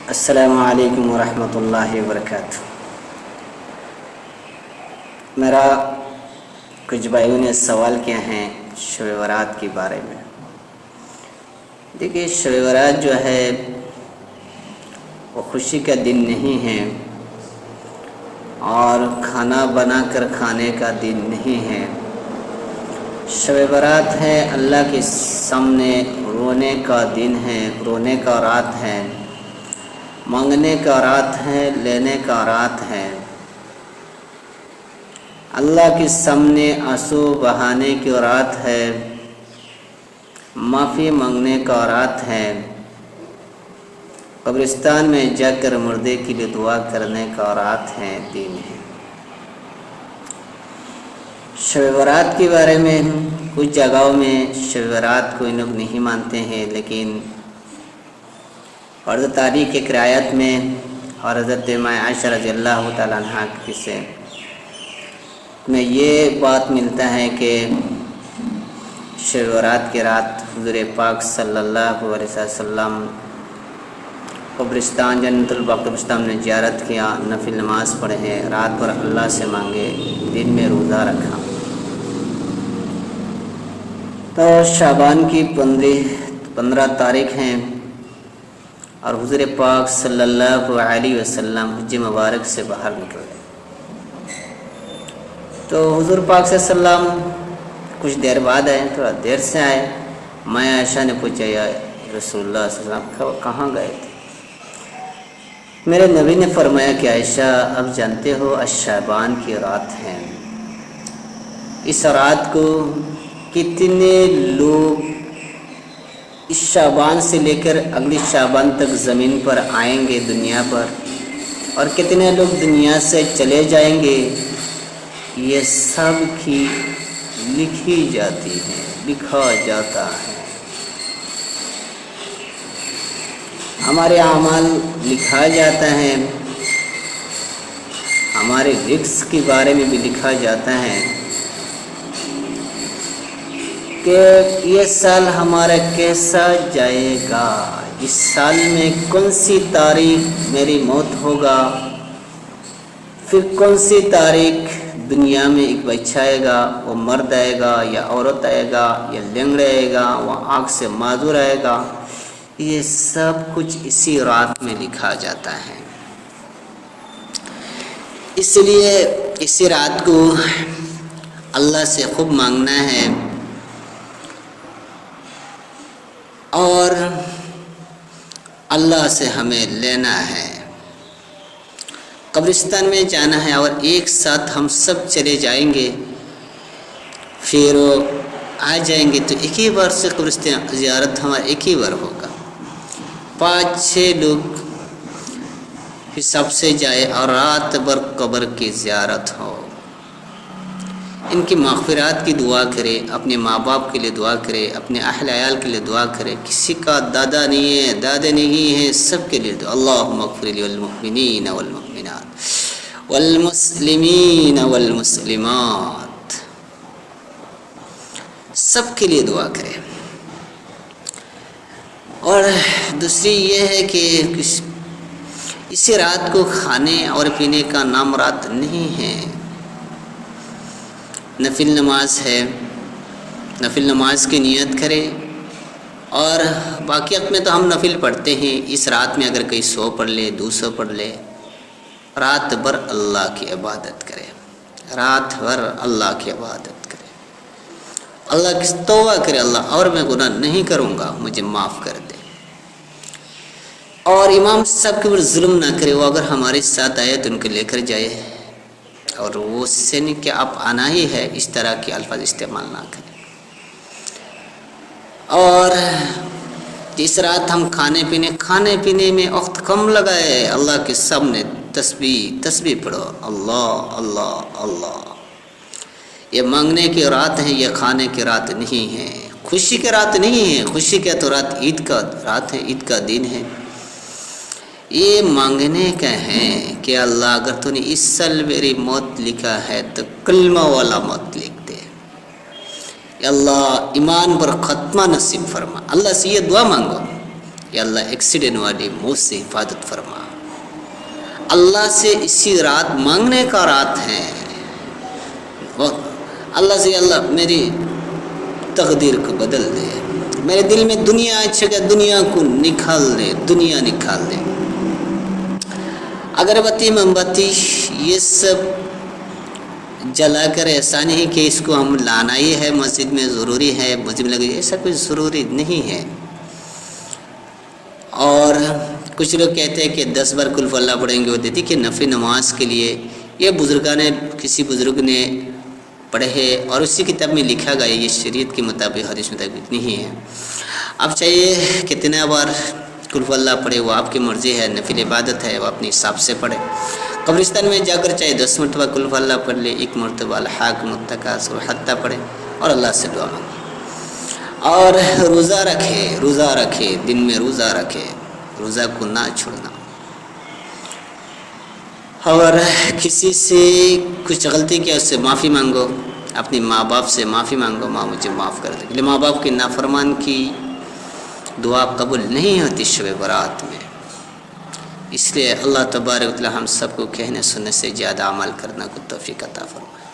السلام علیکم ورحمۃ اللہ وبرکاتہ۔ میرا کچھ بھائیوں نے سوال کیا ہیں شب برات کے بارے میں۔ دیکھیے، شب برات جو ہے وہ خوشی کا دن نہیں ہے اور کھانا بنا کر کھانے کا دن نہیں ہے۔ شب برات ہے اللہ کے سامنے رونے کا دن ہے، رونے کا رات ہے، مانگنے کا رات ہے، لینے کا رات ہے، اللہ کے سامنے آنسو بہانے کی رات ہے، معافی مانگنے کا رات ہے، قبرستان میں جا کر مردے کے لیے دعا کرنے کا رات ہے، دن ہے۔ شب برات کے بارے میں کچھ جگہوں میں شب برات کو ان لوگ نہیں مانتے ہیں، لیکن حضرت تاریخ کی روایت میں اور حضرت عائشہ رضی اللہ تعالیٰ عنہ کی سے میں یہ بات ملتا ہے کہ شب برات کی رات حضور پاک صلی اللہ علیہ وسلم قبرستان جنت البقیع قبرستان نے زیارت کیا، نفل نماز پڑھے، رات بھر اللہ سے مانگے، دن میں روزہ رکھا۔ تو شعبان کی 15 تاریخ ہیں اور حضور پاک صلی اللہ علیہ وسلم حج مبارک سے باہر نکل گئے۔ تو حضور پاک صلی اللہ علیہ وسلم کچھ دیر بعد آئے، تھوڑا دیر سے آئے۔ میں عائشہ نے پوچھا، یا رسول اللہ صلی اللہ علیہ وسلم کہاں گئے تھے؟ میرے نبی نے فرمایا کہ عائشہ، اب جانتے ہو شعبان کی رات ہے، اس رات کو کتنے لوگ اس شعبان سے لے کر اگلی شعبان تک زمین پر آئیں گے دنیا پر، اور کتنے لوگ دنیا سے چلے جائیں گے، یہ سب کی لکھی جاتی ہے، لکھا جاتا ہے۔ ہمارے اعمال لکھا جاتا ہے، ہمارے رزق کے بارے میں بھی لکھا جاتا ہے کہ یہ سال ہمارا کیسا جائے گا، اس سال میں کون سی تاریخ میری موت ہوگا، پھر کون سی تاریخ دنیا میں ایک بچہ آئے گا، وہ مرد آئے گا یا عورت آئے گا یا لنگڑا آئے گا، وہ آنکھ سے معذور آئے گا، یہ سب کچھ اسی رات میں لکھا جاتا ہے۔ اس لیے اسی رات کو اللہ سے خوب مانگنا ہے اور اللہ سے ہمیں لینا ہے، قبرستان میں جانا ہے، اور ایک ساتھ ہم سب چلے جائیں گے، پھر آ جائیں گے تو ایک ہی بار سے قبرستان زیارت ہمارا ایک ہی بار ہوگا۔ 5-6 لوگ حساب سے جائے اور رات بھر قبر کی زیارت ہو، ان کی مغفرات کی دعا کرے، اپنے ماں باپ کے لیے دعا کرے، اپنے اہل عیال کے لیے دعا کرے، کسی کا دادا نہیں ہے، دادے نہیں ہیں، سب کے لیے دعا، اللہم اغفر للمؤمنین والمؤمنات والمسلمین والمسلمات، سب کے لیے دعا کرے۔ اور دوسری یہ ہے کہ اسی رات کو کھانے اور پینے کا نام رات نہیں ہے، نفل نماز ہے، نفل نماز کی نیت کرے، اور باقیات میں تو ہم نفل پڑھتے ہیں، اس رات میں اگر کوئی 100 پڑھ لے، 200 پڑھ لے، رات بھر اللہ کی عبادت کرے، رات بھر اللہ کی عبادت کرے، اللہ کی توبہ کرے، اللہ اور میں گناہ نہیں کروں گا، مجھے معاف کر دے، اور امام صاحب کے اوپر ظلم نہ کرے، وہ اگر ہمارے ساتھ آئے تو ان کو لے کر جائے، اور وہ سے نہیں کہ آپ آنا ہی ہے، اس طرح کے الفاظ استعمال نہ کریں۔ اور اس رات ہم کھانے پینے میں وقت کم لگائے، اللہ کے سامنے تسبیح پڑھو، اللہ اللہ اللہ۔ یہ مانگنے کی رات ہے، یہ کھانے کی رات نہیں ہے، خوشی کی رات نہیں ہے، خوشی کی تو رات عید کا رات ہے، عید کا دن ہے۔ یہ مانگنے کا ہے کہ اللہ اگر تو نے اس سال میری موت لکھا ہے تو کلمہ والا موت لکھ دے، یا اللہ ایمان پر ختمہ نصیب فرما، اللہ سے یہ دعا مانگو، یا اللہ ایکسیڈنٹ والی موت سے حفاظت فرما۔ اللہ سے اسی رات مانگنے کا رات ہے، اللہ سے اللہ میری تقدیر کو بدل دے، میرے دل میں دنیا اچھا کہ دنیا کو نکال دے، دنیا نکال دے۔ اگربتی موم بتی یہ سب جلا کر ایسا نہیں کہ اس کو ہم لانا ہی ہے مسجد میں ضروری ہے، مسجد میں لگے، ایسا کوئی ضروری نہیں ہے۔ اور کچھ لوگ کہتے ہیں کہ 10 بار قل ہو اللہ پڑھیں گے، وہ دیتی کہ نفل نماز کے لیے یہ بزرگان نے کسی بزرگ نے پڑھے ہے اور اسی کتاب میں لکھا گیا، یہ شریعت کے مطابق حدیث مطابق نہیں ہے۔ اب چاہیے کتنا بار قل ہو اللہ پڑھے وہ آپ کی مرضی ہے، نفل عبادت ہے، وہ اپنے حساب سے پڑھے۔ قبرستان میں جا کر چاہے 10 مرتبہ قل ہو اللہ پڑھ لے، 1 مرتبہ الحاق متکاثر حتی پڑھے اور اللہ سے دعا مانگے، اور روزہ رکھے، دن میں روزہ رکھے، روزہ کو نہ چھوڑنا۔ اور کسی سے کچھ غلطی کیا اس سے معافی مانگو، اپنے ماں باپ سے معافی مانگو، ماں مجھے معاف کر دے، ماں باپ کی نافرمان کی دعا قبول نہیں ہوتی شب برات میں۔ اس لیے اللہ تبارک و تعالی ہم سب کو کہنے سننے سے زیادہ عمل کرنا کو توفیق عطا فرمائے۔